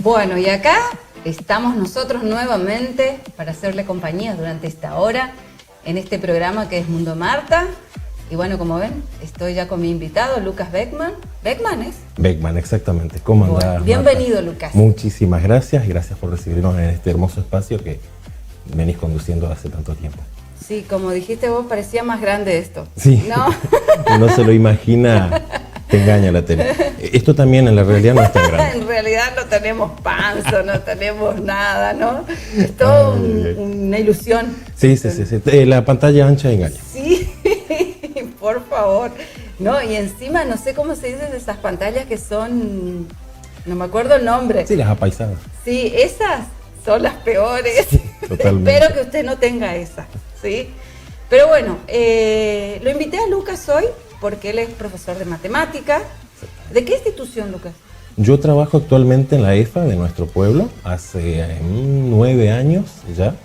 Bueno, y acá estamos nosotros nuevamente para hacerle compañía durante esta hora en este programa que es Mundo Marta. Y bueno, como ven, estoy ya con mi invitado, Lucas Beckman. ¿Beckman es? Beckman, exactamente. ¿Cómo andás, bueno, bienvenido, Marta? Lucas. Muchísimas gracias y gracias por recibirnos en este hermoso espacio que venís conduciendo hace tanto tiempo. Sí, como dijiste vos, parecía más grande esto. Sí, ¿no? No se lo imagina, te engaña la tele. Esto también en la realidad no es tan grande. En realidad no tenemos panza, no tenemos nada, ¿no? Es todo una ilusión. Sí. La pantalla ancha engaña. Sí, por favor. No, y encima no sé cómo se dicen esas pantallas que son, no me acuerdo el nombre. Sí, las apaisadas. Sí, esas son las peores. Sí, totalmente. Espero que usted no tenga esas, ¿sí? Pero bueno, lo invité a Lucas hoy porque él es profesor de matemática. ¿De qué institución, Lucas? Yo trabajo actualmente en la EFA de nuestro pueblo, hace 9 años ya.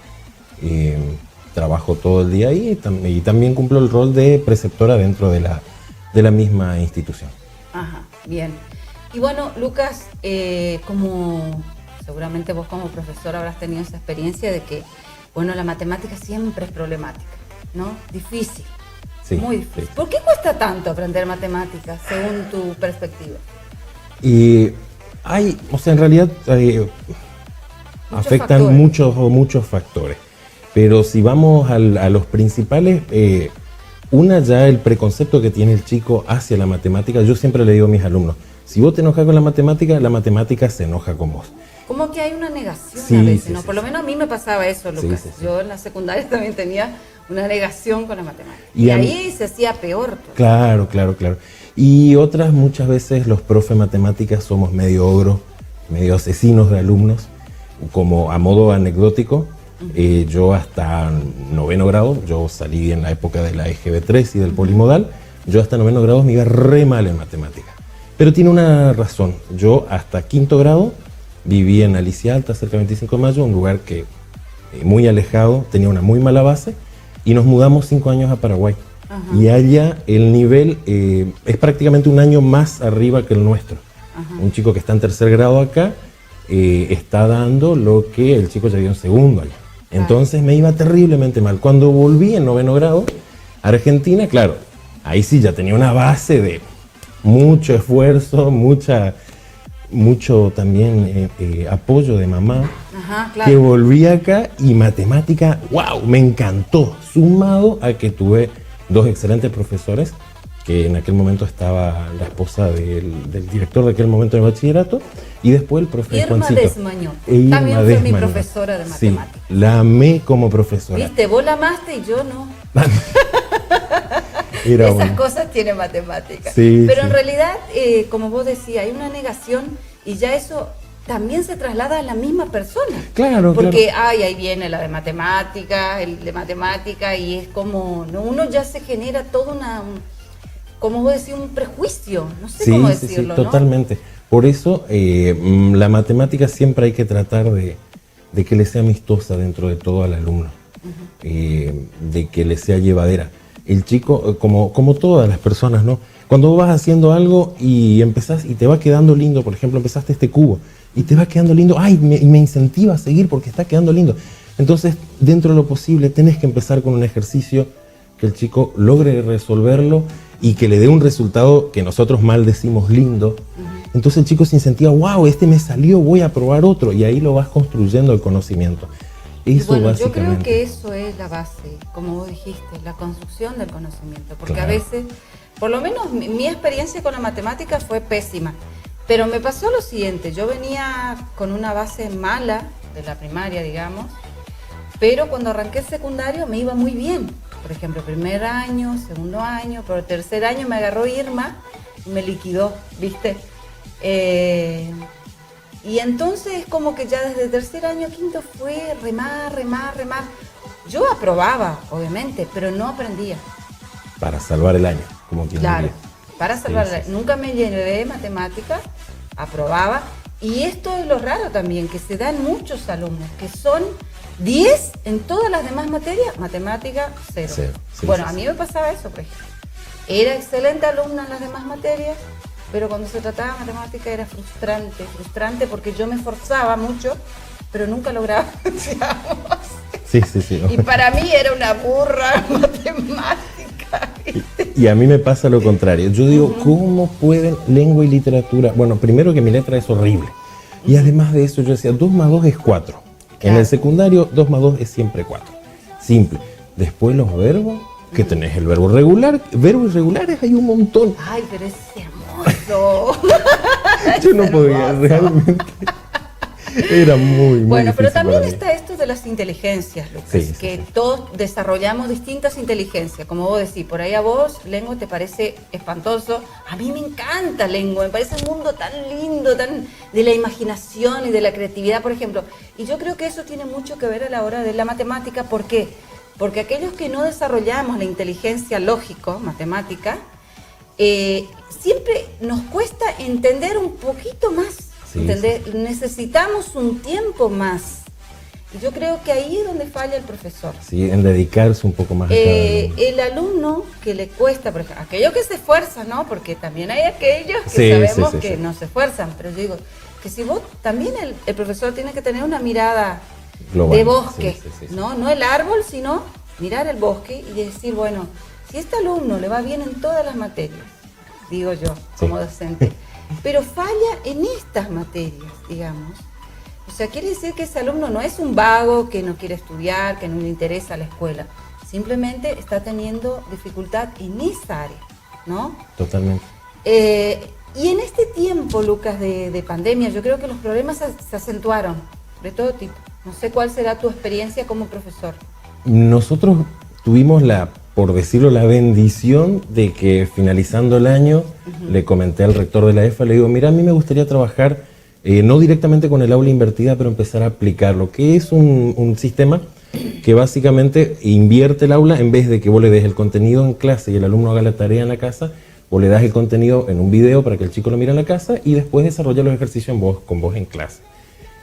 Trabajo todo el día ahí y también cumplo el rol de preceptora dentro de la misma institución. Ajá, bien. Y bueno, Lucas, como seguramente vos como profesor habrás tenido esa experiencia de que, bueno, la matemática siempre es problemática, ¿no? Difícil, Sí, muy difícil. sí. ¿Por qué cuesta tanto aprender matemáticas, según tu perspectiva? Y en realidad afectan factores. muchos factores. Pero si vamos a los principales, una ya el preconcepto que tiene el chico hacia la matemática, yo siempre le digo a mis alumnos, si vos te enojas con la matemática se enoja con vos. Como que hay una negación Sí, a veces, sí, ¿no? sí, Por lo menos a mí me pasaba eso, Lucas. Sí. Yo en la secundaria también tenía una negación con la matemática. Y Y ahí se hacía peor. Claro. Y muchas veces los profes de matemáticas somos medio ogros, medio asesinos de alumnos, como a modo anecdótico. Yo hasta 9º grado, yo salí en la época de la EGB3 y del polimodal, yo hasta 9º grado me iba re mal en matemáticas. Pero tiene una razón, yo hasta 5º grado viví en Alicia Alta, cerca de 25 de mayo, un lugar que muy alejado, tenía una muy mala base, y nos mudamos 5 años a Paraguay. Ajá. Y allá el nivel es prácticamente un año más arriba que el nuestro. Ajá. Un chico que está en 3er grado acá está dando lo que el chico ya dio en 2º allá. Entonces me iba terriblemente mal. Cuando volví en 9º grado a Argentina, claro, ahí sí ya tenía una base de mucho esfuerzo, mucho también apoyo de mamá. Ajá, claro. Que volví acá y matemática, wow, me encantó. Sumado a que tuve 2 excelentes profesores, que en aquel momento estaba la esposa del director de aquel momento de bachillerato, y después el profesor Irma Juancito. Desmañón. Irma También fue mi Desmañón. profesora de Sí, matemáticas. la amé como profesora. Viste, vos la amaste y yo no. Era Esas una- cosas tiene matemáticas. Sí, Pero sí. en realidad, como vos decías, hay una negación y ya eso también se traslada a la misma persona. Claro, Porque, claro. ahí viene la de matemática, el de matemática, y es como, ¿no? Uno ya se genera toda como vos decís, un prejuicio. No sé cómo decirlo, ¿no? Totalmente. Por eso la matemática siempre hay que tratar de que le sea amistosa dentro de todo al alumno, de que le sea llevadera. El chico, como todas las personas, ¿no? Cuando vos vas haciendo algo y empezás y te va quedando lindo, por ejemplo, empezaste este cubo y te va quedando lindo, me incentiva a seguir porque está quedando lindo. Entonces, dentro de lo posible, tenés que empezar con un ejercicio que el chico logre resolverlo y que le dé un resultado que nosotros mal decimos lindo. Entonces el chico se incentiva, wow, este me salió, voy a probar otro, y ahí lo vas construyendo el conocimiento. Eso Bueno, básicamente. yo creo que eso es la base, como vos dijiste, la construcción del conocimiento, porque Claro. a veces, por lo menos mi experiencia con la matemática fue pésima, pero me pasó lo siguiente, yo venía con una base mala de la primaria, digamos, pero cuando arranqué el secundario me iba muy bien. Por ejemplo, 1er año, 2º año, pero el 3er año me agarró Irma y me liquidó, ¿viste? Y entonces como que ya desde el 3er año a 5º fue remar. Yo aprobaba, obviamente, pero no aprendía. Para salvar el año, como quien Claro, diría. para salvar. Sí. Nunca me llené de matemáticas, aprobaba. Y esto es lo raro también, que se dan muchos alumnos, que son 10 en todas las demás materias, matemática 0. Cero, sí, Bueno, sí, a mí sí. me pasaba eso, por ejemplo. Era excelente alumna en las demás materias, pero cuando se trataba de matemática era frustrante porque yo me esforzaba mucho, pero nunca lograba, digamos. Sí. Y para mí era una burra matemática. Y a mí me pasa lo contrario. Yo digo, ¿cómo pueden lengua y literatura? Bueno, primero que mi letra es horrible. Y además de eso yo decía, 2 más 2 es 4. En el secundario, 2 más 2 es siempre 4. Simple. Después los verbos, que tenés el verbo regular. Verbos irregulares hay un montón. Ay, pero es hermoso. Yo no podía, realmente. Era muy bueno, pero difícil también para mí. está esto de las inteligencias, Lucas, que sí. todos desarrollamos distintas inteligencias. Como vos decís, por ahí a vos lengua te parece espantoso. A mí me encanta lengua, me parece un mundo tan lindo, tan de la imaginación y de la creatividad, por ejemplo. Y yo creo que eso tiene mucho que ver a la hora de la matemática. ¿Por qué? Porque aquellos que no desarrollamos la inteligencia lógico-matemática, siempre nos cuesta entender un poquito más. ¿Entendés? Sí. Necesitamos un tiempo más. Y yo creo que ahí es donde falla el profesor. Sí, en dedicarse un poco más a cada alumno. El alumno que le cuesta, por ejemplo, aquellos que se esfuerzan, ¿no? Porque también hay aquellos que sabemos que no se esfuerzan. Pero yo digo, que si vos, también el profesor tiene que tener una mirada global, de bosque, ¿no? No el árbol, sino mirar el bosque y decir, bueno, si este alumno le va bien en todas las materias, digo yo, como docente, pero falla en estas materias, digamos. O sea, quiere decir que ese alumno no es un vago que no quiere estudiar, que no le interesa la escuela. Simplemente está teniendo dificultad en esa área, ¿no? Totalmente. Y en este tiempo, Lucas, de pandemia, yo creo que los problemas se acentuaron, de todo tipo. No sé cuál será tu experiencia como profesor. Nosotros tuvimos por decirlo, la bendición de que finalizando el año le comenté al rector de la EFA, le digo, mira, a mí me gustaría trabajar no directamente con el aula invertida, pero empezar a aplicarlo, que es un sistema que básicamente invierte el aula. En vez de que vos le des el contenido en clase y el alumno haga la tarea en la casa, vos le das el contenido en un video para que el chico lo mire en la casa y después desarrolla los ejercicios con vos en clase.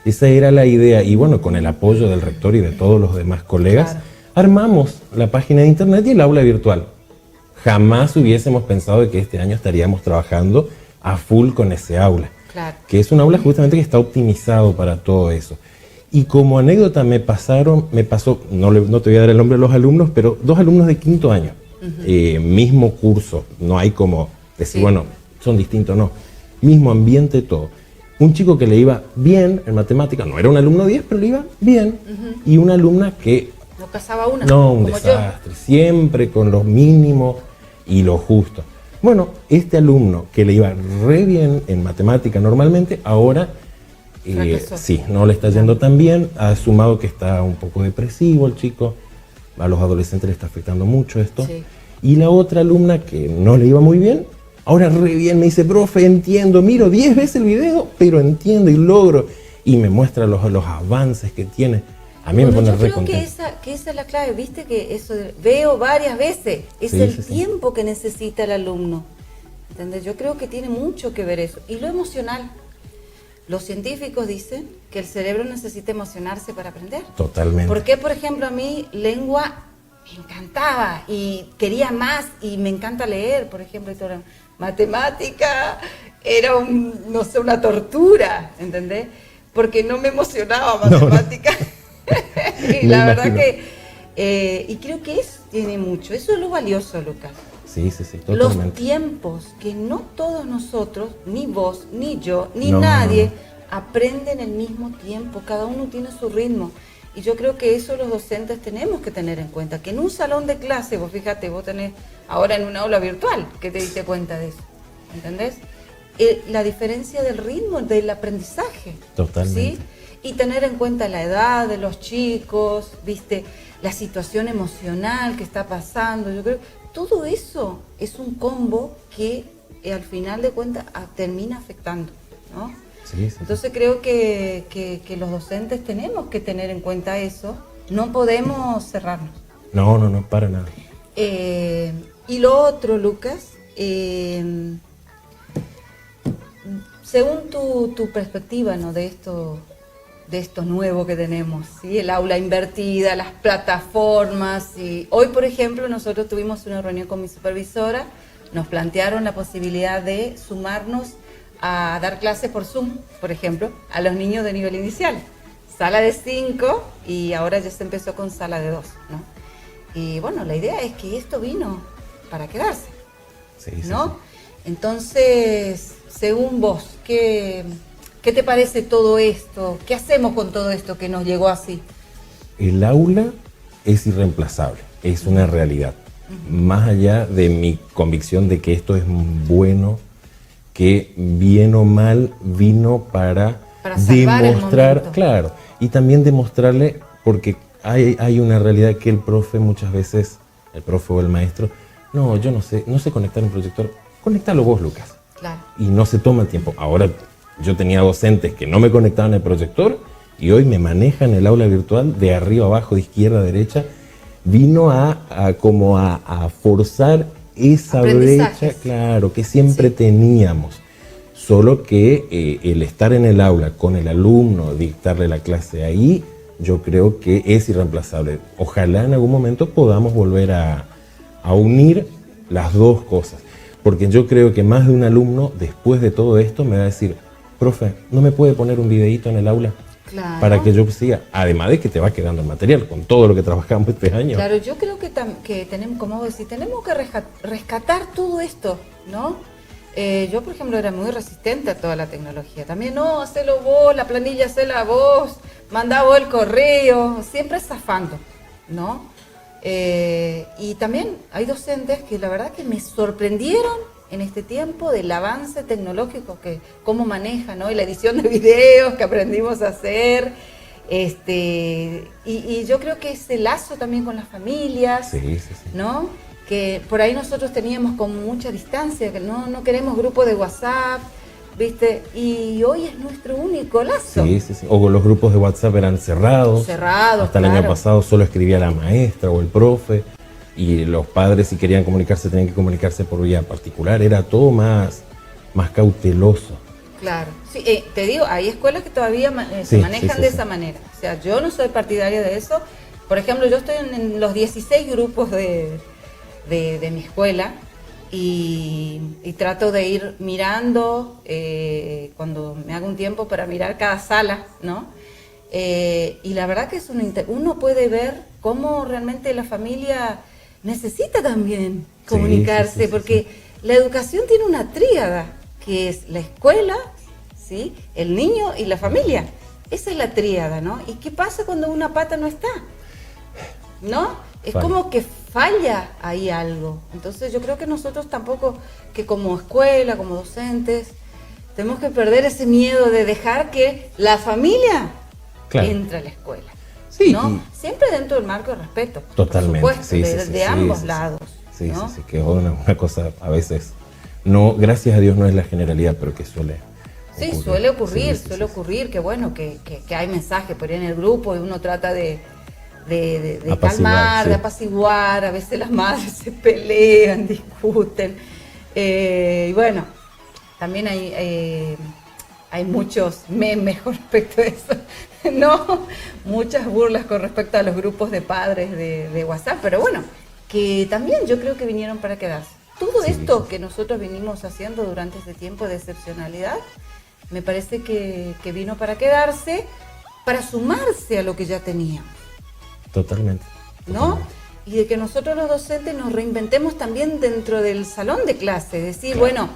Esa era la idea, y bueno, con el apoyo del rector y de todos los demás colegas, armamos la página de internet y el aula virtual. Jamás hubiésemos pensado de que este año estaríamos trabajando a full con ese aula. Claro. Que es un aula justamente que está optimizado para todo eso. Y como anécdota me pasó, no te voy a dar el nombre de los alumnos, pero 2 alumnos de 5º año, mismo curso, no hay como decir, bueno, son distintos, no, mismo ambiente, todo. Un chico que le iba bien en matemática, no era un alumno 10, pero le iba bien, y una alumna que... No pasaba una. No, un desastre, siempre con lo mínimo y lo justo. Bueno, este alumno que le iba re bien en matemática normalmente, ahora sí, no le está yendo tan bien. Ha sumado que está un poco depresivo el chico, a los adolescentes le está afectando mucho esto. Sí. Y la otra alumna que no le iba muy bien, ahora re bien, me dice, profe, entiendo, miro 10 veces el video, pero entiendo y logro. Y me muestra los avances que tiene. A mí me pone re contento. Yo creo que esa es la clave, viste que eso veo varias veces, es el tiempo que necesita el alumno, ¿entendés? Yo creo que tiene mucho que ver eso. Y lo emocional, los científicos dicen que el cerebro necesita emocionarse para aprender. Totalmente. Porque, por ejemplo, a mí lengua me encantaba y quería más y me encanta leer, por ejemplo, matemática era una tortura, ¿entendés? Porque no me emocionaba matemática. No. Y la verdad que, y creo que eso tiene mucho, eso es lo valioso, Lucas. Sí, totalmente. Los tiempos que no todos nosotros, ni vos, ni yo, ni nadie, aprenden el mismo tiempo, cada uno tiene su ritmo. Y yo creo que eso los docentes tenemos que tener en cuenta, que en un salón de clase, vos fíjate, vos tenés ahora en una aula virtual, que te diste cuenta de eso, ¿entendés? La diferencia del ritmo, del aprendizaje. Totalmente. ¿Sí? Y tener en cuenta la edad de los chicos, ¿viste? La situación emocional que está pasando. Yo creo que todo eso es un combo que al final de cuentas termina afectando, ¿no? Sí. Entonces creo que los docentes tenemos que tener en cuenta eso. No podemos cerrarnos. No, para nada. Y lo otro, Lucas, según tu perspectiva, ¿no? de esto nuevo que tenemos, ¿sí? El aula invertida, las plataformas. Y hoy, por ejemplo, nosotros tuvimos una reunión con mi supervisora nos plantearon la posibilidad de sumarnos a dar clases por Zoom, por ejemplo, a los niños de nivel inicial. Sala de 5 y ahora ya se empezó con sala de 2, ¿no? Y bueno, la idea es que esto vino para quedarse, ¿no? Sí. Entonces, según vos, ¿qué te parece todo esto? ¿Qué hacemos con todo esto que nos llegó así? El aula es irreemplazable, es una realidad. Más allá de mi convicción de que esto es bueno, que bien o mal vino para demostrar, claro, y también demostrarle, porque hay una realidad que el profe muchas veces, el profe o el maestro, no, yo no sé conectar un proyector, conéctalo vos, Lucas. Claro. Y no se toma tiempo. Ahora, yo tenía docentes que no me conectaban el proyector y hoy me manejan el aula virtual de arriba abajo, de izquierda a derecha. Vino a forzar esa brecha, claro, que siempre teníamos. Solo que el estar en el aula con el alumno, dictarle la clase ahí, yo creo que es irreemplazable. Ojalá en algún momento podamos volver a unir las dos cosas. Porque yo creo que más de un alumno, después de todo esto, me va a decir, profe, ¿no me puede poner un videíto en el aula? Claro. Para que yo siga, además de que te va quedando el material con todo lo que trabajamos este año. Claro, yo creo que tenemos, como decir, tenemos que rescatar todo esto, ¿no? Yo, por ejemplo, era muy resistente a toda la tecnología. También, no, hacelo vos, la planilla, hacela vos, mandá vos el correo, siempre zafando, ¿no? Y también hay docentes que la verdad que me sorprendieron en este tiempo del avance tecnológico, que cómo manejan, ¿no? Y la edición de videos que aprendimos a hacer, y yo creo que ese lazo también con las familias, sí. ¿no? Que por ahí nosotros teníamos con mucha distancia, que no queremos grupos de WhatsApp, ¿viste? Y hoy es nuestro único lazo. Sí. O los grupos de WhatsApp eran cerrados. Hasta el año pasado solo escribía la maestra o el profe. Y los padres, si querían comunicarse, tenían que comunicarse por vía particular. Era todo más cauteloso. Claro. Sí, te digo, hay escuelas que todavía se manejan de esa manera. O sea, yo no soy partidaria de eso. Por ejemplo, yo estoy en los 16 grupos de mi escuela y trato de ir mirando cuando me hago un tiempo para mirar cada sala, ¿no? Y la verdad que es uno puede ver cómo realmente la familia necesita también comunicarse, porque la educación tiene una tríada, que es la escuela, ¿sí?, el niño y la familia. Esa es la tríada, ¿no? ¿Y qué pasa cuando una pata no está? ¿No? Es como que falla ahí algo. Entonces yo creo que nosotros tampoco, que como escuela, como docentes, tenemos que perder ese miedo de dejar que la familia entre a la escuela. Sí, ¿no? Siempre dentro del marco de respeto. Totalmente. Por supuesto, de ambos lados. Sí, que es una cosa a veces, no, gracias a Dios no es la generalidad, pero que suele ocurrir. Sí, suele ocurrir, que bueno, que hay mensajes por ahí en el grupo y uno trata de calmar, de apaciguar, a veces las madres se pelean, discuten, y bueno, también hay muchos memes con respecto a eso, ¿no? Muchas burlas con respecto a los grupos de padres de WhatsApp, pero bueno, que también yo creo que vinieron para quedarse. Todo esto que nosotros vinimos haciendo durante este tiempo de excepcionalidad, me parece que vino para quedarse, para sumarse a lo que ya teníamos. Totalmente. ¿No? Y de que nosotros los docentes nos reinventemos también dentro del salón de clase, decir, bueno,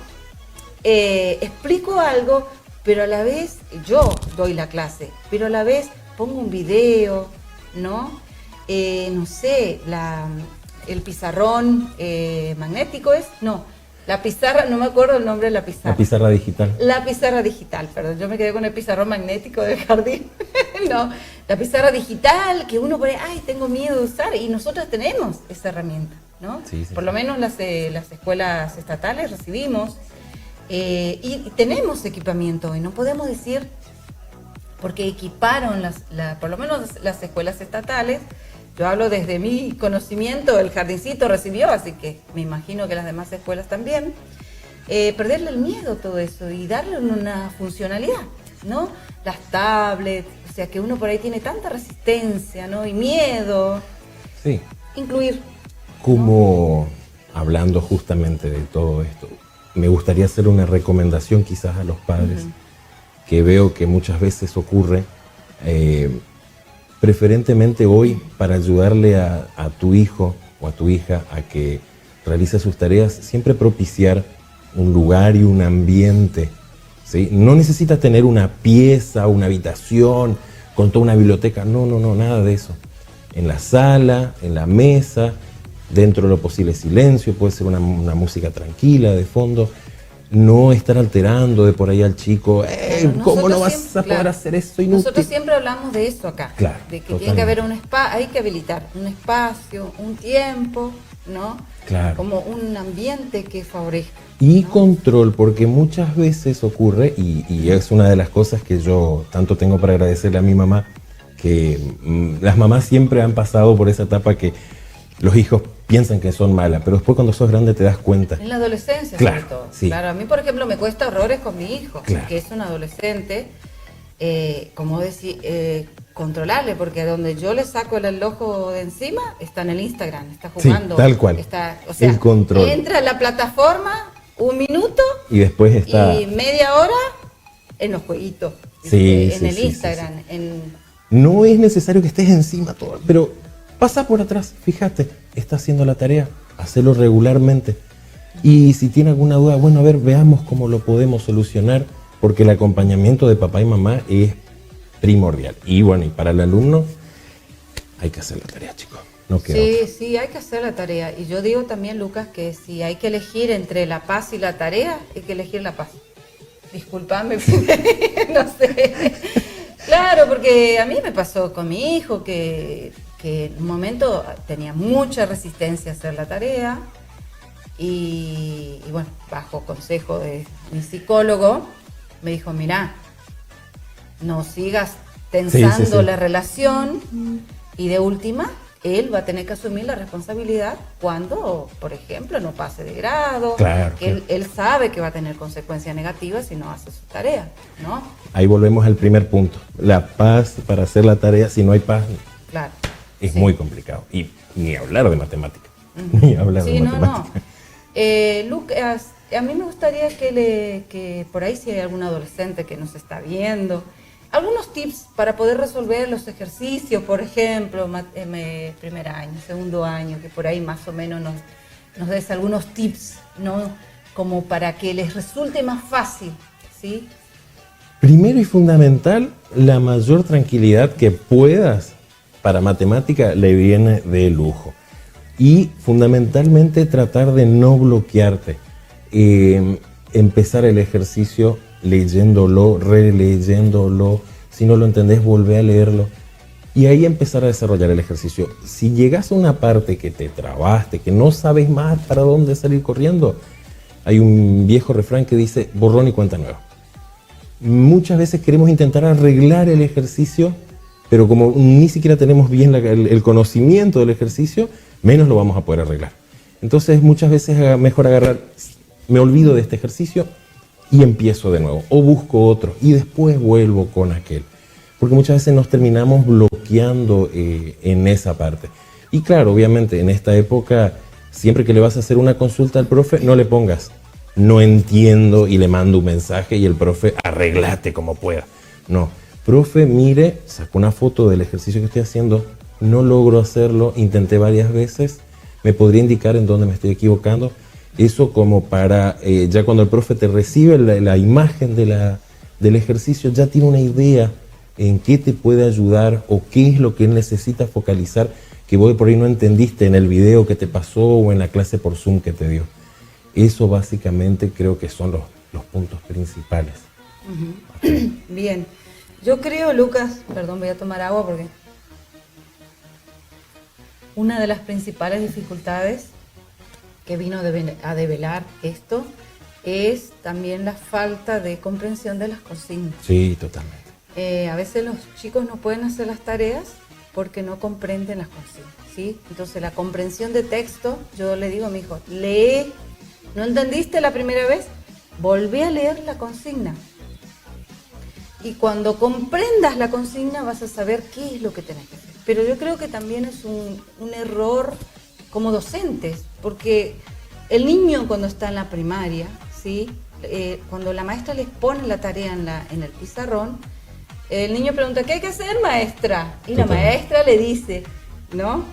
explico algo, pero a la vez yo doy la clase, pero a la vez pongo un video, ¿no? No sé, el pizarrón magnético es, no, la pizarra, no me acuerdo el nombre de la pizarra. La pizarra digital. La pizarra digital, perdón, yo me quedé con el pizarrón magnético del jardín. No, la pizarra digital que uno pone, ay, tengo miedo de usar, y nosotros tenemos esa herramienta, ¿no? Por lo menos las escuelas estatales recibimos, y tenemos equipamiento, y no podemos decir, porque equiparon por lo menos las escuelas estatales. Yo hablo desde mi conocimiento, el jardincito recibió, así que me imagino que las demás escuelas también. Perderle el miedo a todo eso y darle una funcionalidad, ¿no? Las tablets, o sea, que uno por ahí tiene tanta resistencia, ¿no? Y miedo. Sí. Incluir. Como hablando justamente de todo esto, me gustaría hacer una recomendación quizás a los padres, que veo que muchas veces ocurre, preferentemente hoy, para ayudarle a tu hijo o a tu hija a que realice sus tareas, siempre propiciar un lugar y un ambiente, ¿sí? No necesitas tener una pieza, una habitación con toda una biblioteca, no, nada de eso. En la sala, en la mesa, dentro de lo posible silencio, puede ser una música tranquila de fondo, no estar alterando de por ahí al chico, ¿cómo no vas a poder hacer eso inútil? Nosotros siempre hablamos de eso acá, claro, de que totalmente. tiene que haber hay que habilitar un espacio, un tiempo, ¿no? Claro. Como un ambiente que favorezca. Y ¿no? Control, porque muchas veces ocurre, y es una de las cosas que yo tanto tengo para agradecerle a mi mamá, que las mamás siempre han pasado por esa etapa que los hijos piensan que son malas, pero después cuando sos grande te das cuenta. En la adolescencia, claro, sobre todo. Sí. Claro, a mí, por ejemplo, me cuesta horrores con mi hijo, claro. Que es un adolescente, como decir, controlarle, porque donde yo le saco el ojo de encima, está en el Instagram, está jugando. Sí, tal cual. O sea, el control. Entra a la plataforma, 1 minuto, y después está... y media hora en los jueguitos, sí, en el Instagram. No es necesario que estés encima todo, pero pasa por atrás, fíjate, está haciendo la tarea, hacelo regularmente. Y si tiene alguna duda, bueno, a ver, veamos cómo lo podemos solucionar, porque el acompañamiento de papá y mamá es primordial. Y bueno, y para el alumno hay que hacer la tarea, chicos. No queda otra. Sí, hay que hacer la tarea. Y yo digo también, Lucas, que si hay que elegir entre la paz y la tarea, hay que elegir la paz. Disculpame, no sé. Claro, porque a mí me pasó con mi hijo que en un momento tenía mucha resistencia a hacer la tarea y bueno, bajo consejo de mi psicólogo, me dijo, mirá, no sigas tensando la relación y de última, él va a tener que asumir la responsabilidad cuando, por ejemplo, no pase de grado, claro, que él sabe que va a tener consecuencias negativas si no hace su tarea, ¿no? Ahí volvemos al primer punto, la paz para hacer la tarea, si no hay paz, claro, es muy complicado, y ni hablar de matemática, ni hablar de matemática. Lucas, a mí me gustaría que por ahí si hay algún adolescente que nos está viendo, algunos tips para poder resolver los ejercicios, por ejemplo, primer año, segundo año, que por ahí más o menos nos des algunos tips, ¿no? Como para que les resulte más fácil, ¿sí? Primero y fundamental, la mayor tranquilidad que puedas para matemática le viene de lujo. Y fundamentalmente tratar de no bloquearte. Empezar el ejercicio leyéndolo, releyéndolo. Si no lo entendés, volvé a leerlo. Y ahí empezar a desarrollar el ejercicio. Si llegas a una parte que te trabaste, que no sabes más para dónde salir corriendo, hay un viejo refrán que dice borrón y cuenta nueva. Muchas veces queremos intentar arreglar el ejercicio, pero como ni siquiera tenemos bien el conocimiento del ejercicio, menos lo vamos a poder arreglar. Entonces muchas veces es mejor agarrar, me olvido de este ejercicio y empiezo de nuevo, o busco otro y después vuelvo con aquel. Porque muchas veces nos terminamos bloqueando en esa parte. Y claro, obviamente en esta época, siempre que le vas a hacer una consulta al profe, no le pongas no entiendo y le mando un mensaje y el profe arreglate como pueda. No, profe, mire, saco una foto del ejercicio que estoy haciendo, no logro hacerlo, intenté varias veces, me podría indicar en dónde me estoy equivocando. Eso como para, ya cuando el profe te recibe la imagen del ejercicio, ya tiene una idea en qué te puede ayudar o qué es lo que él necesita focalizar, que vos por ahí no entendiste en el video que te pasó o en la clase por Zoom que te dio. Eso básicamente creo que son los puntos principales. Bien, yo creo, Lucas, perdón, voy a tomar agua porque una de las principales dificultades que vino a develar esto es también la falta de comprensión de las consignas. Sí, totalmente. A veces los chicos no pueden hacer las tareas porque no comprenden las consignas, ¿sí? Entonces la comprensión de texto, yo le digo a mi hijo, lee, ¿no entendiste la primera vez? Volví a leer la consigna. Y cuando comprendas la consigna vas a saber qué es lo que tenés que hacer. Pero yo creo que también es un error como docentes, porque El niño cuando está en la primaria, ¿sí? Cuando la maestra les pone la tarea en el pizarrón, el niño pregunta, ¿qué hay que hacer, maestra? Y la maestra le dice, ¿no?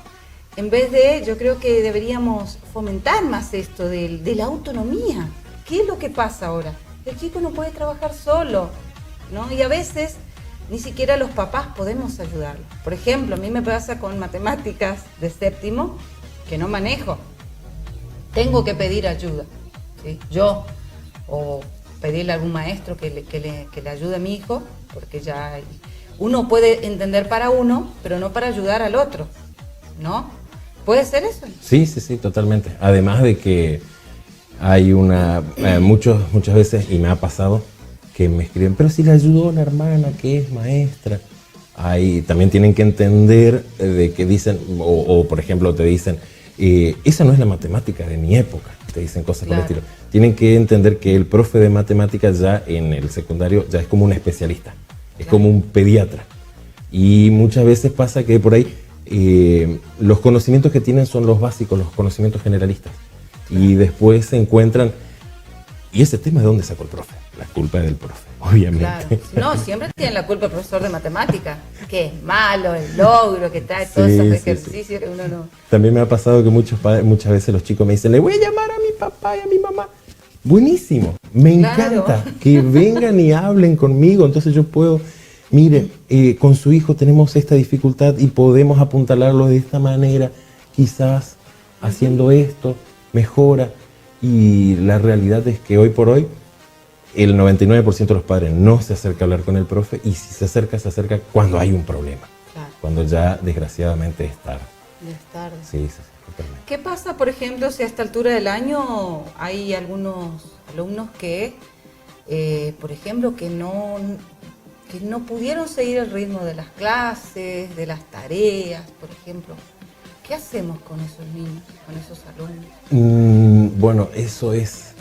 En vez de, yo creo que deberíamos fomentar más esto de la autonomía. ¿Qué es lo que pasa ahora? El chico no puede trabajar solo, ¿no? Y a veces ni siquiera los papás podemos ayudarlo. Por ejemplo, a mí me pasa con matemáticas de séptimo que no manejo. Tengo que pedir ayuda, ¿sí? Yo, o pedirle a algún maestro que le ayude a mi hijo, porque ya uno puede entender para uno, pero no para ayudar al otro, ¿no? ¿Puede ser eso? Sí, totalmente. Además de que hay muchas veces, y me ha pasado, que me escriben, pero si le ayudó la hermana que es maestra. Ahí también tienen que entender de que dicen, o por ejemplo te dicen, esa no es la matemática de mi época, te dicen cosas por el estilo. Tienen que entender que el profe de matemáticas ya en el secundario ya es como un especialista, es como un pediatra. Y muchas veces pasa que por ahí los conocimientos que tienen son los básicos, los conocimientos generalistas. Y después se encuentran, ¿y ese tema de dónde sacó el profe? La culpa es del profe, obviamente. Claro. No, siempre tiene la culpa el profesor de matemática, que es malo, el logro, que trae todos esos ejercicios que uno no... También me ha pasado que muchas veces los chicos me dicen, le voy a llamar a mi papá y a mi mamá. Buenísimo, me encanta que vengan y hablen conmigo, entonces yo puedo, mire, con su hijo tenemos esta dificultad y podemos apuntalarlo de esta manera, quizás haciendo esto mejora. Y la realidad es que hoy por hoy el 99% de los padres no se acerca a hablar con el profe, y si se acerca cuando hay un problema, cuando ya desgraciadamente es tarde. Es tarde. Sí, totalmente. ¿Qué pasa, por ejemplo, si a esta altura del año hay algunos alumnos que, por ejemplo, que no pudieron seguir el ritmo de las clases, de las tareas, por ejemplo? ¿Qué hacemos con esos niños, con esos alumnos? Bueno, eso es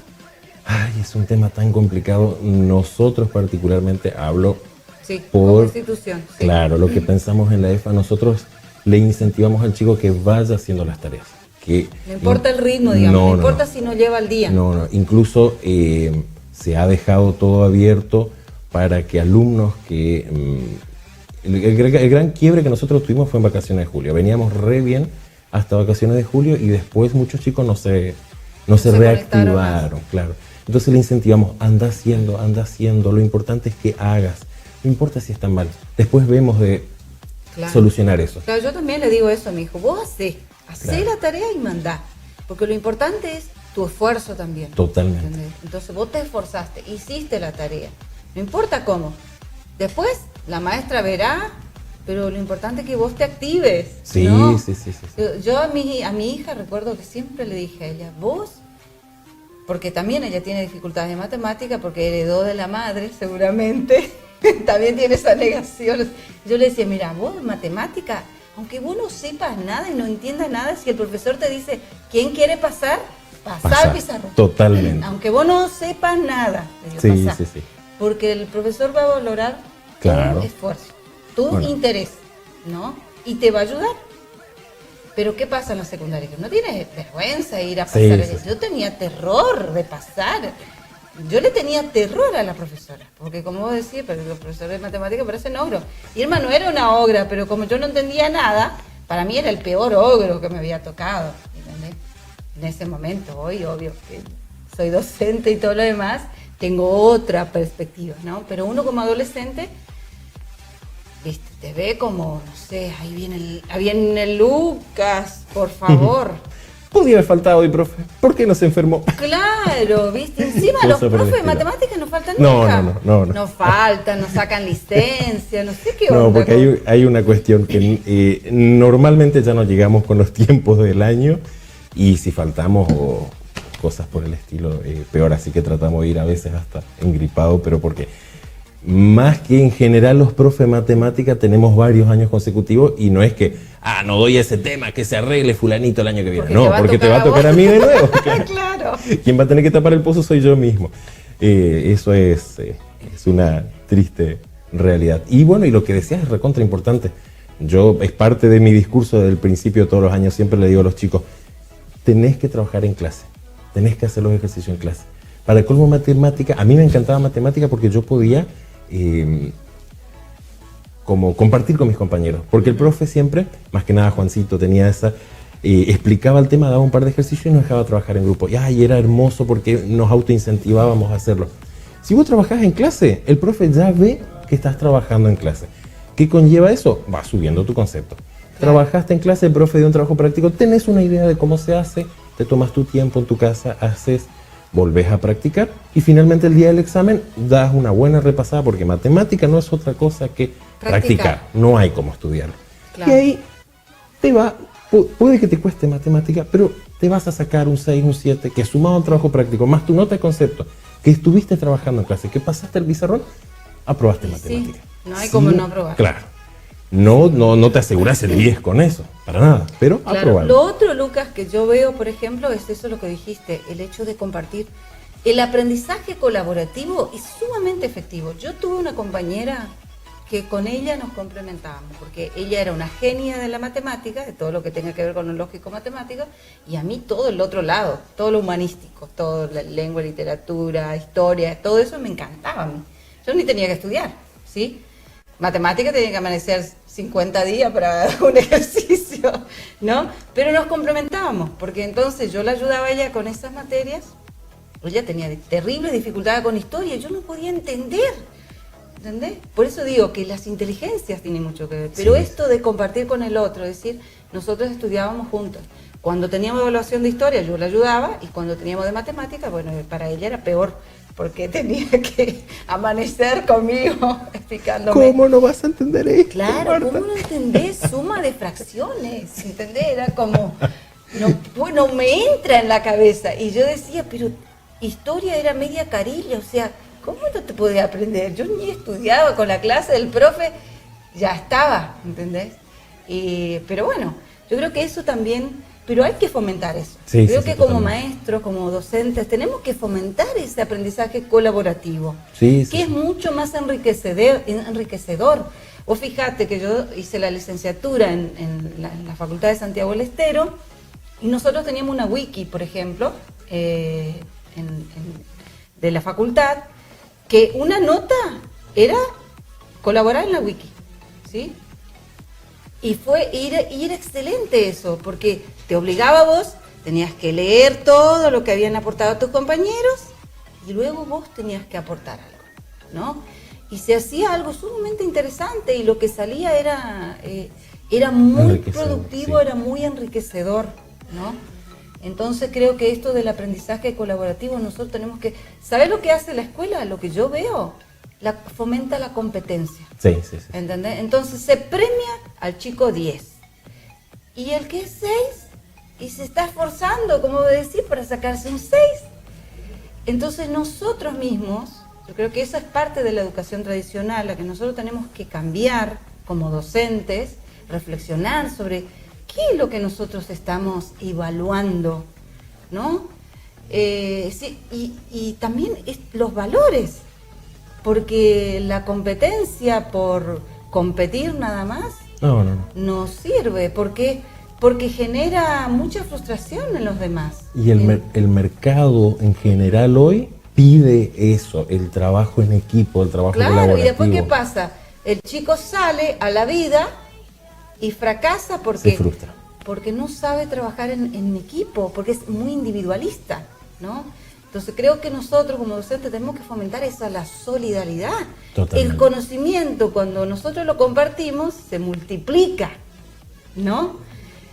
un tema tan complicado. Nosotros particularmente hablo como institución. Sí. Claro, lo que pensamos en la EFA, nosotros le incentivamos al chico que vaya haciendo las tareas. No importa el ritmo, digamos, no importa si no lleva el día. No, incluso se ha dejado todo abierto para que alumnos que... El gran quiebre que nosotros tuvimos fue en vacaciones de julio. Veníamos re bien hasta vacaciones de julio y después muchos chicos no se reactivaron, claro. Entonces le incentivamos, anda haciendo, lo importante es que hagas, no importa si están mal. Después vemos de solucionar eso. Claro, yo también le digo eso a mi hijo, vos hacé la tarea y mandá, porque lo importante es tu esfuerzo también. Totalmente. ¿Entendés? Entonces vos te esforzaste, hiciste la tarea, no importa cómo. Después la maestra verá, pero lo importante es que vos te actives. Sí, ¿no? Sí. Yo a mi hija recuerdo que siempre le dije a ella, vos, porque también ella tiene dificultades de matemática, porque heredó de la madre seguramente, también tiene esa negación. Yo le decía, mira, vos matemática, aunque vos no sepas nada y no entiendas nada, si el profesor te dice, ¿quién quiere pasar? Pasar al pizarrón. Totalmente. Aunque vos no sepas nada, sí. Porque el profesor va a valorar tu esfuerzo, tu interés, ¿no? Y te va a ayudar. Pero ¿qué pasa en la secundaria? No tienes vergüenza de ir a pasar. Yo tenía terror de pasar. Yo le tenía terror a la profesora, porque como vos decís, pero los profesores de matemáticas parecen ogros. Irma no era una ogra, pero como yo no entendía nada, para mí era el peor ogro que me había tocado, ¿entendés? En ese momento, hoy obvio que soy docente y todo lo demás, tengo otra perspectiva, ¿no? Pero uno como adolescente, ¿viste? Te ve como, no sé, ahí viene el Lucas, por favor. Podía haber faltado hoy, profe. ¿Por qué no se enfermó? Claro, ¿viste? Encima los profes de matemáticas no faltan nunca. No. No faltan, no sacan licencia, no sé qué onda. No, porque hay una cuestión que normalmente ya no llegamos con los tiempos del año, y si faltamos o cosas por el estilo, peor. Así que tratamos de ir a veces hasta engripado, pero porque más que en general los profes de matemática tenemos varios años consecutivos, y no es que, no doy ese tema, que se arregle fulanito el año que viene. Porque te va a tocar a mí de nuevo. Claro. Quien va a tener que tapar el pozo soy yo mismo. Eso es una triste realidad. Y bueno, y lo que decías es recontra importante. Es parte de mi discurso del principio de todos los años, siempre le digo a los chicos, tenés que trabajar en clase. tenés que hacer los ejercicios en clase. Para el colmo, matemática, a mí me encantaba matemática porque yo podía como compartir con mis compañeros, porque el profe siempre, más que nada Juancito, tenía esa, explicaba el tema, daba un par de ejercicios y nos dejaba trabajar en grupo. Y era hermoso porque nos autoincentivábamos a hacerlo. Si vos trabajás en clase, el profe ya ve que estás trabajando en clase. ¿Qué conlleva eso? Va subiendo tu concepto. Claro. Trabajaste en clase, el profe dio un trabajo práctico, tenés una idea de cómo se hace, te tomas tu tiempo en tu casa, haces, volvés a practicar y finalmente el día del examen das una buena repasada porque matemática no es otra cosa que practicar. No hay como estudiar. Claro. Y ahí te va, puede que te cueste matemática, pero te vas a sacar un 6, un 7, que sumado a un trabajo práctico, más tu nota de concepto, que estuviste trabajando en clase, que pasaste el pizarrón, aprobaste matemática. Sí, no hay como no aprobar. Claro. No te aseguras el 10 con eso, para nada, pero claro, aprobar. Lo otro, Lucas, que yo veo, por ejemplo, es eso lo que dijiste, el hecho de compartir. El aprendizaje colaborativo es sumamente efectivo. Yo tuve una compañera que con ella nos complementábamos, porque ella era una genia de la matemática, de todo lo que tenga que ver con lo lógico matemático, y a mí todo el otro lado, todo lo humanístico, todo la lengua, literatura, historia, todo eso me encantaba a mí. Yo ni tenía que estudiar, ¿sí? Matemática tenía que amanecer 50 días para un ejercicio, ¿no? Pero nos complementábamos, porque entonces yo la ayudaba a ella con esas materias. Ella tenía terribles dificultades con historia, yo no podía entender, ¿entendés? Por eso digo que las inteligencias tienen mucho que ver, pero sí, esto de compartir con el otro, es decir, nosotros estudiábamos juntos. Cuando teníamos evaluación de historia yo la ayudaba y cuando teníamos de matemática, bueno, para ella era peor, porque tenía que amanecer conmigo explicándome. ¿Cómo no vas a entender esto? Claro, Marta? ¿Cómo no entendés suma de fracciones? ¿Entendés? Era como, no me entra en la cabeza. Y yo decía, pero historia era media carilla, o sea, ¿cómo no te podía aprender? Yo ni estudiaba con la clase del profe, ya estaba, ¿entendés? Pero bueno, yo creo que eso también... Pero hay que fomentar eso. Sí, creo que como totalmente. maestros, como docentes, tenemos que fomentar ese aprendizaje colaborativo, que es mucho más enriquecedor. Vos fíjate que yo hice la licenciatura en la Facultad de Santiago del Estero y nosotros teníamos una wiki, por ejemplo, de la facultad, que una nota era colaborar en la wiki, ¿sí? Y era excelente eso, porque te obligaba a vos, tenías que leer todo lo que habían aportado tus compañeros y luego vos tenías que aportar algo, ¿no? Y se hacía algo sumamente interesante y lo que salía era muy productivo, sí, era muy enriquecedor, ¿no? Entonces creo que esto del aprendizaje colaborativo nosotros tenemos que... ¿Sabés lo que hace la escuela? Lo que yo veo... fomenta la competencia. Sí. ¿Entendés? Entonces se premia al chico 10. Y el que es 6, y se está esforzando, como decir, para sacarse un 6. Entonces nosotros mismos, yo creo que esa es parte de la educación tradicional, la que nosotros tenemos que cambiar como docentes, reflexionar sobre qué es lo que nosotros estamos evaluando, ¿no? Sí, y también los valores. Porque la competencia por competir nada más no sirve, porque genera mucha frustración en los demás. Y el mercado en general hoy pide eso, el trabajo en equipo, el trabajo colaborativo. Claro, y después ¿qué pasa? El chico sale a la vida y fracasa porque, se frustra. Porque no sabe trabajar en equipo, porque es muy individualista, ¿no? Entonces creo que nosotros como docentes tenemos que fomentar la solidaridad. Totalmente. El conocimiento, cuando nosotros lo compartimos, se multiplica, ¿no?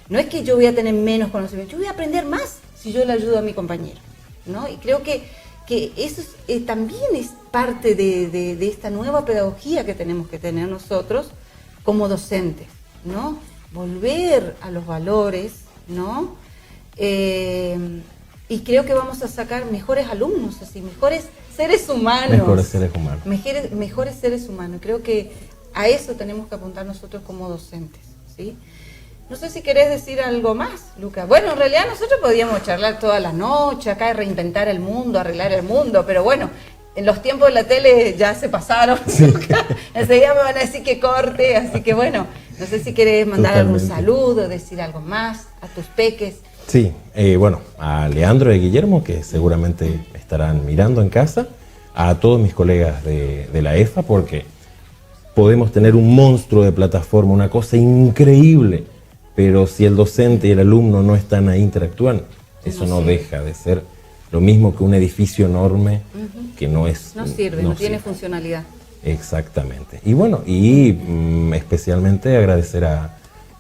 No es que yo voy a tener menos conocimiento, yo voy a aprender más si yo le ayudo a mi compañero, ¿no? Y creo que eso también es parte de esta nueva pedagogía que tenemos que tener nosotros como docentes, ¿no? Volver a los valores, ¿no? Y creo que vamos a sacar mejores alumnos, así, mejores seres humanos. Mejores seres humanos. Mejores seres humanos. Creo que a eso tenemos que apuntar nosotros como docentes, ¿sí? No sé si querés decir algo más, Lucas. Bueno, en realidad nosotros podíamos charlar toda la noche acá, reinventar el mundo, arreglar el mundo, pero bueno, en los tiempos de la tele ya se pasaron. Sí. Enseguida me van a decir que corte, así que bueno, no sé si querés mandar algún saludo, decir algo más a tus peques. Sí, bueno, a Leandro y a Guillermo, que seguramente estarán mirando en casa, a todos mis colegas de la EFA, porque podemos tener un monstruo de plataforma, una cosa increíble, pero si el docente y el alumno no están ahí interactuando, eso no deja de ser lo mismo que un edificio enorme que no es... No sirve, no tiene funcionalidad. Exactamente. Y bueno, especialmente agradecer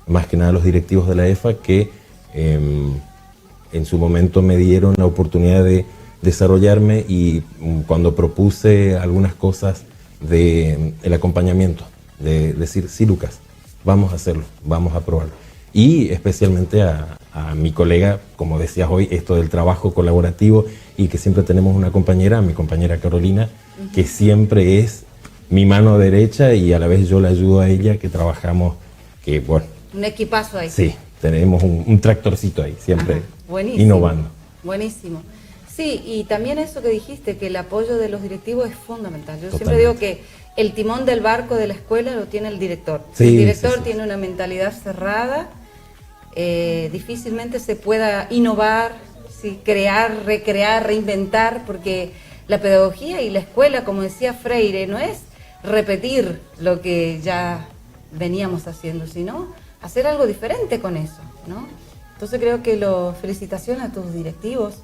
más que nada a los directivos de la EFA que en su momento me dieron la oportunidad de desarrollarme y cuando propuse algunas cosas del acompañamiento, de decir, sí, Lucas, vamos a hacerlo, vamos a probarlo. Y especialmente a mi colega, como decías hoy, esto del trabajo colaborativo y que siempre tenemos una compañera, mi compañera Carolina, que siempre es mi mano derecha y a la vez yo la ayudo a ella, que trabajamos, que bueno. Un equipazo ahí. Sí, tenemos un tractorcito ahí, siempre buenísimo, innovando. Buenísimo. Sí, y también eso que dijiste, que el apoyo de los directivos es fundamental. Yo Totalmente. siempre digo que el timón del barco de la escuela lo tiene el director. Sí, el director sí. tiene una mentalidad cerrada, difícilmente se pueda innovar, ¿sí? Crear, recrear, reinventar, porque la pedagogía y la escuela, como decía Freire, no es repetir lo que ya veníamos haciendo, sino hacer algo diferente con eso, ¿no? Entonces creo que felicitaciones a tus directivos.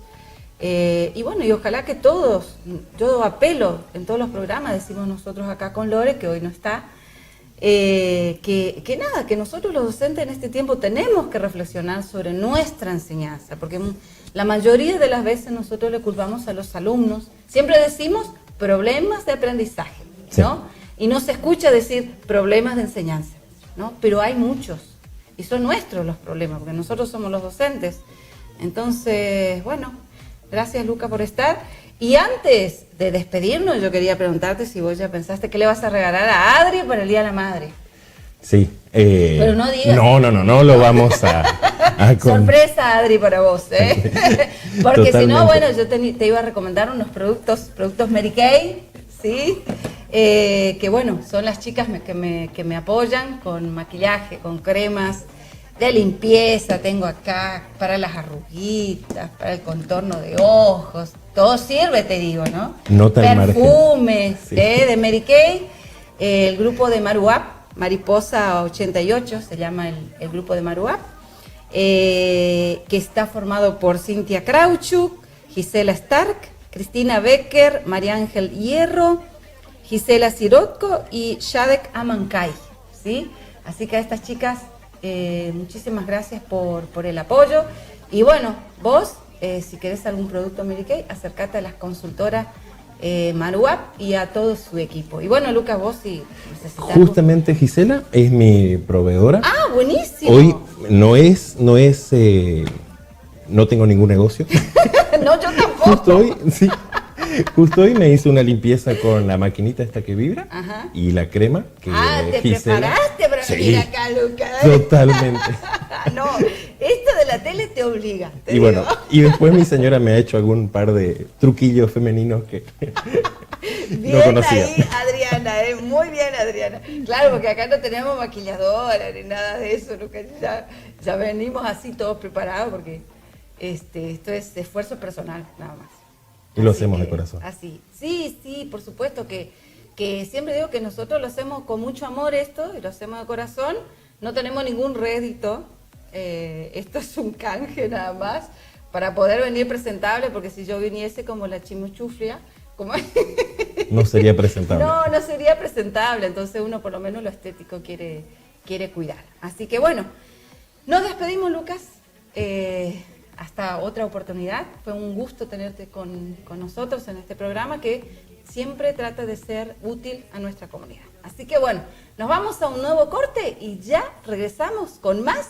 Y bueno, y ojalá que todos, yo apelo en todos los programas, decimos nosotros acá con Lore, que hoy no está, que nosotros los docentes en este tiempo tenemos que reflexionar sobre nuestra enseñanza, porque la mayoría de las veces nosotros le culpamos a los alumnos, siempre decimos problemas de aprendizaje, ¿no? Sí. Y no se escucha decir problemas de enseñanza, ¿no? Pero hay muchos, y son nuestros los problemas, porque nosotros somos los docentes. Entonces, bueno, gracias Luca por estar. Y antes de despedirnos, yo quería preguntarte si vos ya pensaste que le vas a regalar a Adri para el Día de la Madre. Sí. Pero no digas. No lo vamos a Sorpresa, Adri, para vos, ¿eh? Porque Totalmente. Si no, bueno, yo te iba a recomendar unos productos Mary Kay, ¿sí? Que bueno, son las chicas que me apoyan con maquillaje, con cremas de limpieza, tengo acá para las arruguitas, para el contorno de ojos, todo sirve, te digo, ¿no? Perfumes, sí. De Mary Kay, el grupo de Maruap, Mariposa 88 se llama el grupo de Maruap, que está formado por Cintia Krauchuk, Gisela Stark, Cristina Becker, María Ángel Hierro, Gisela Sirotko y Shadek Amancay, ¿sí? Así que a estas chicas, muchísimas gracias por el apoyo. Y bueno, vos, si querés algún producto Mary Kay, acércate a las consultoras Maruap y a todo su equipo. Y bueno, Lucas, vos si necesitas... Justamente Gisela es mi proveedora. ¡Ah, buenísimo! Hoy no tengo ningún negocio. No, yo tampoco. Justo hoy me hizo una limpieza con la maquinita esta que vibra. Ajá. Y la crema que ¿te Gisela, preparaste para venir acá, Lucas? Totalmente. No, esto de la tele te obliga. Y bueno, y después mi señora me ha hecho algún par de truquillos femeninos que bien no conocía. Ahí, Adriana, muy bien, Adriana. Claro, porque acá no tenemos maquilladora ni nada de eso, Lucas. Ya venimos así todos preparados porque esto es esfuerzo personal, nada más. Y lo hacemos de corazón. Así. Sí, por supuesto que siempre digo que nosotros lo hacemos con mucho amor esto, y lo hacemos de corazón, no tenemos ningún rédito, esto es un canje nada más, para poder venir presentable, porque si yo viniese como la chimuchuflia, no sería presentable. No sería presentable, entonces uno por lo menos lo estético quiere cuidar. Así que bueno, nos despedimos, Lucas. Hasta otra oportunidad. Fue un gusto tenerte con nosotros en este programa que siempre trata de ser útil a nuestra comunidad. Así que bueno, nos vamos a un nuevo corte y ya regresamos con más